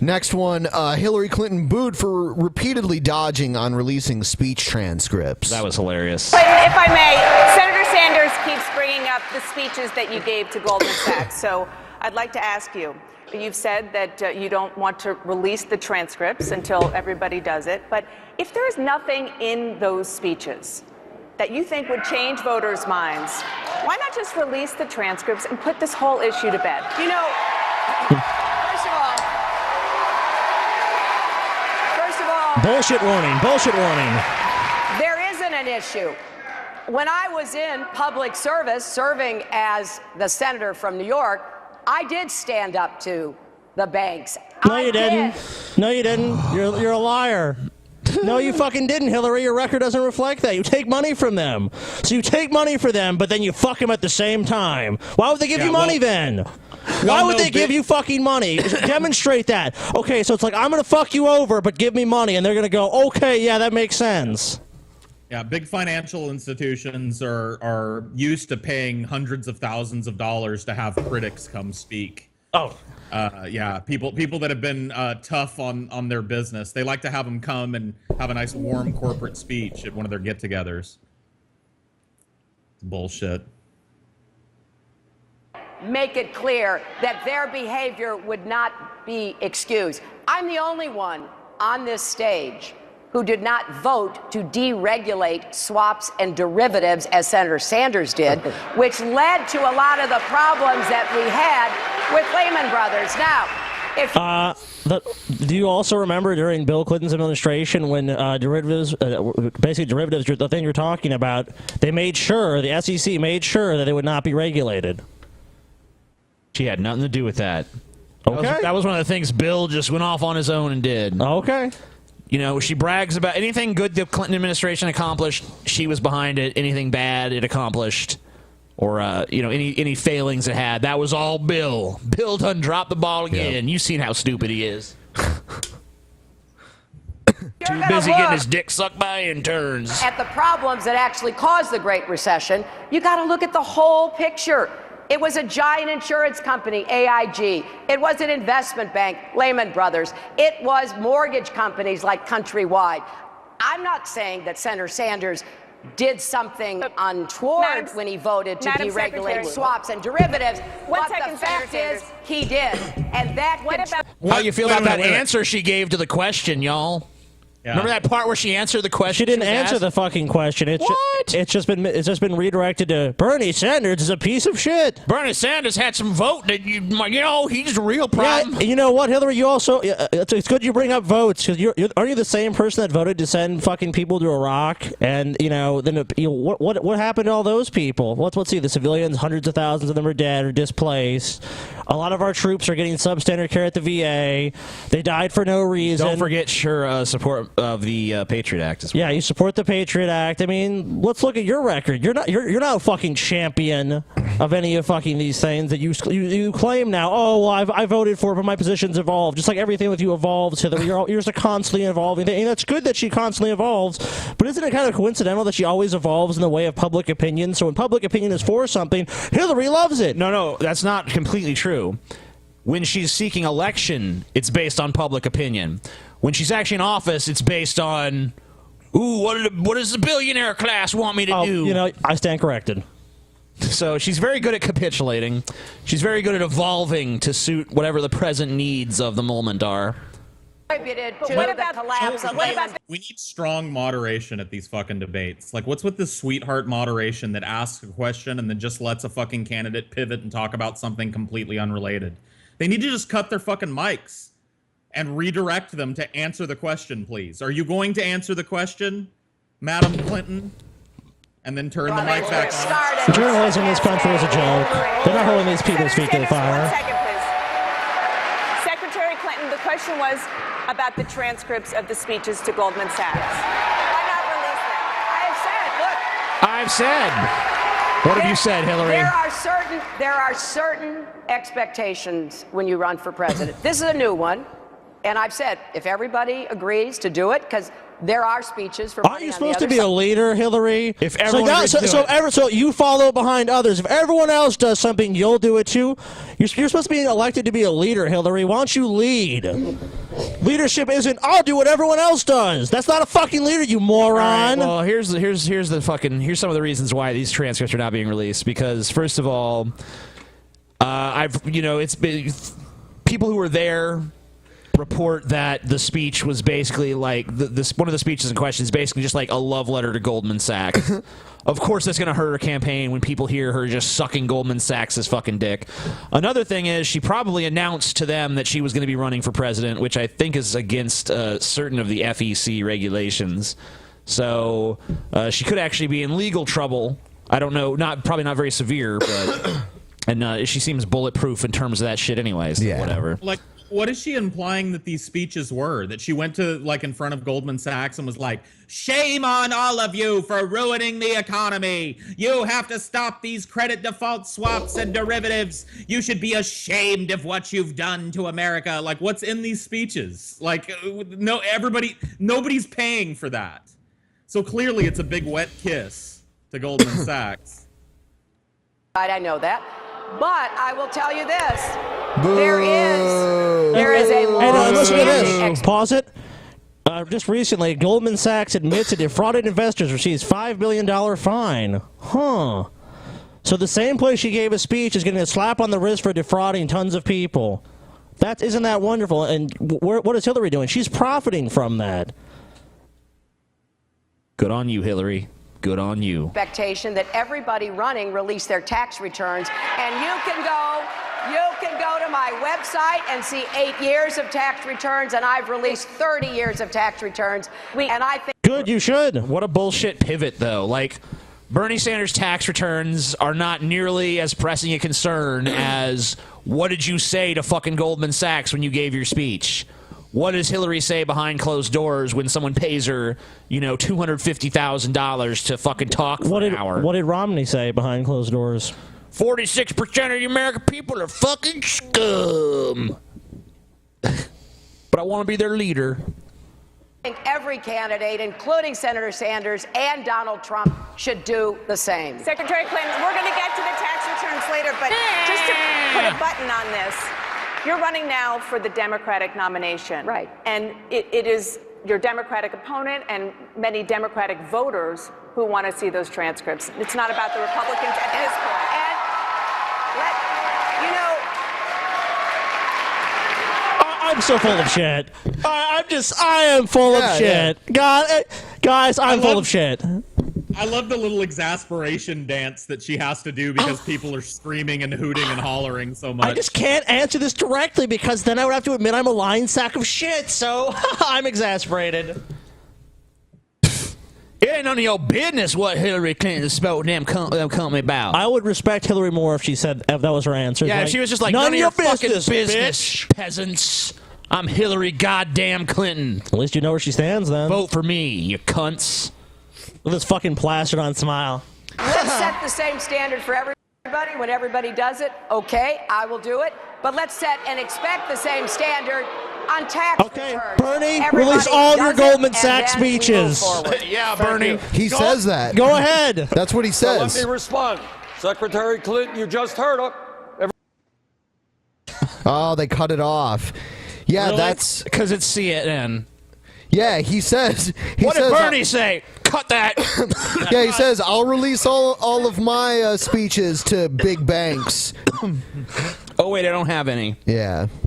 Next one, Hillary Clinton booed for repeatedly dodging on releasing speech transcripts. That was hilarious. But if I may, Senator Sanders keeps bringing up the speeches that you gave to Goldman Sachs. So I'd like to ask you, you've said that you don't want to release the transcripts until everybody does it. But if there's nothing in those speeches that you think would change voters' minds, why not just release the transcripts and put this whole issue to bed? You know, first of all, bullshit warning, bullshit warning. There isn't an issue. When I was in public service, serving as the senator from New York, I did stand up to the banks. No, you didn't. No, you didn't. You're a liar. No, you fucking didn't, Hillary. Your record doesn't reflect that. You take money from them. So you take money for them, but then you fuck them at the same time. Why would they give you money then? Why would they give you fucking money? Demonstrate that. Okay, so it's like, I'm going to fuck you over, but give me money. And they're going to go, okay, yeah, that makes sense. Yeah, big financial institutions are used to paying hundreds of thousands of dollars to have critics come speak. Oh. Yeah, people that have been tough on their business, they like to have them come and have a nice warm corporate speech at one of their get-togethers. It's bullshit. Make it clear that their behavior would not be excused. I'm the only one on this stage who did not vote to deregulate swaps and derivatives as Senator Sanders did, which led to a lot of the problems that we had with Lehman Brothers. Now, do you also remember during Bill Clinton's administration when derivatives, basically derivatives, the thing you're talking about, they made sure, the SEC made sure that they would not be regulated? She had nothing to do with that. Okay. That was one of the things Bill just went off on his own and did. Okay. You know, she brags about anything good the Clinton administration accomplished, she was behind it. Anything bad it accomplished, or, you know, any failings it had, that was all Bill. Bill done dropped the ball again. You've seen how stupid he is. Too busy getting his dick sucked by interns. At the problems that actually caused the Great Recession, you got to look at the whole picture. It was a giant insurance company, AIG. It was an investment bank, Lehman Brothers. It was mortgage companies like Countrywide. I'm not saying that Senator Sanders did something untoward when he voted to deregulate swaps and derivatives, but the fact is he did. And that How do you feel about that answer she gave to the question, y'all? Yeah. Remember that part where she answered the question? She didn't answer the fucking question. It's just been redirected to Bernie Sanders is a piece of shit. Bernie Sanders had some vote that you know he's a real problem. Yeah, you know what, Hillary? You also it's good you bring up votes because aren't you the same person that voted to send fucking people to Iraq? And you know then what happened to all those people? Let's see. The civilians, hundreds of thousands of them are dead or displaced. A lot of our troops are getting substandard care at the VA. They died for no reason. Don't forget support of the Patriot Act as well. Yeah, you support the Patriot Act. I mean, let's look at your record. You're not a fucking champion of any of fucking these things that you claim now. Oh, well, I voted for, but my position's evolved. Just like everything with you evolves, Hillary. You're just a constantly evolving thing. And that's good that she constantly evolves, but isn't it kind of coincidental that she always evolves in the way of public opinion? So when public opinion is for something, Hillary loves it. No, that's not completely true. When she's seeking election, it's based on public opinion. When she's actually in office, it's based on, ooh, what does the billionaire class want me to do? You know, I stand corrected. So she's very good at capitulating. She's very good at evolving to suit whatever the present needs of the moment are. We need strong moderation at these fucking debates. Like, what's with this sweetheart moderation that asks a question and then just lets a fucking candidate pivot and talk about something completely unrelated? They need to just cut their fucking mics and redirect them to answer the question, please. Are you going to answer the question, Madam Clinton? And then turn the mic back on. Journalism in this country is a joke. They're not holding these people's feet to the fire. 1 second, please. Secretary Clinton, the question was about the transcripts of the speeches to Goldman Sachs. Why not release them? I've said. What have you said, Hillary? There are certain expectations when you run for president. This is a new one. And I've said, if everybody agrees to do it, because there are speeches for. Aren't you supposed to be a leader, Hillary? If everyone agrees to do it. So you follow behind others. If everyone else does something, you'll do it too. You're supposed to be elected to be a leader, Hillary. Why don't you lead? Leadership isn't, I'll do what everyone else does. That's not a fucking leader, you moron. Right, well, here's some of the reasons why these transcripts are not being released. Because first of all, it's been people who were there report that the speech was basically like one of the speeches in question is basically just like a love letter to Goldman Sachs. Of course, that's going to hurt her campaign when people hear her just sucking Goldman Sachs' fucking dick. Another thing is she probably announced to them that she was going to be running for president, which I think is against certain of the FEC regulations. So she could actually be in legal trouble. I don't know, probably not very severe, but and she seems bulletproof in terms of that shit anyways. So whatever. Like, what is she implying that these speeches were? That she went to, like, in front of Goldman Sachs and was like, shame on all of you for ruining the economy. You have to stop these credit default swaps and derivatives. You should be ashamed of what you've done to America. Like, what's in these speeches? Like, nobody's paying for that. So clearly it's a big wet kiss to Goldman Sachs. I know that. But I will tell you this. There is a long listen to this. Pause it. Just recently, Goldman Sachs admits it defrauded investors, receives $5 million fine. Huh. So the same place she gave a speech is getting a slap on the wrist for defrauding tons of people. Isn't that wonderful? And what is Hillary doing? She's profiting from that. Good on you, Hillary. Good on you. Expectation that everybody running release their tax returns, and you can go to my website and see 8 years of tax returns, and I've released 30 years of tax returns. And I think good, you should. What a bullshit pivot, though. Like, Bernie Sanders' tax returns are not nearly as pressing a concern as what did you say to fucking Goldman Sachs when you gave your speech? What does Hillary say behind closed doors when someone pays her, $250,000 to fucking talk for an hour? What did Romney say behind closed doors? 46% of the American people are fucking scum. But I want to be their leader. I think every candidate, including Senator Sanders and Donald Trump, should do the same. Secretary Clinton, we're going to get to the tax returns later, but just to put a button on this, you're running now for the Democratic nomination. Right. And it is your Democratic opponent and many Democratic voters who want to see those transcripts. It's not about the Republicans at this point. I'm so full of shit. I am full of shit. God, guys, I'm full of shit. I love the little exasperation dance that she has to do because people are screaming and hooting and hollering so much. I just can't answer this directly because then I would have to admit I'm a lying sack of shit, so I'm exasperated. It ain't none of your business what Hillary Clinton spoke to them company about. I would respect Hillary more if she said if that was her answer. Yeah, like, if she was just like, none of your fucking business, peasants. I'm Hillary goddamn Clinton. At least you know where she stands then. Vote for me, you cunts. With this fucking plastered on smile. Let's set the same standard for everybody. When everybody does it, okay, I will do it. But let's set and expect the same standard on tax returns. Bernie, Everybody release all your does Goldman it, Sachs and then we move speeches. forward. Yeah, Thank Bernie. you. He says that. Go ahead. That's what he says. Let me respond. Secretary Clinton, you just heard her. Oh, they cut it off. Yeah, Really? that's because it's CNN. Yeah, he says. What did Bernie say? Cut that. Yeah, he says, I'll release all of my speeches to big banks. Oh, wait, I don't have any. Yeah.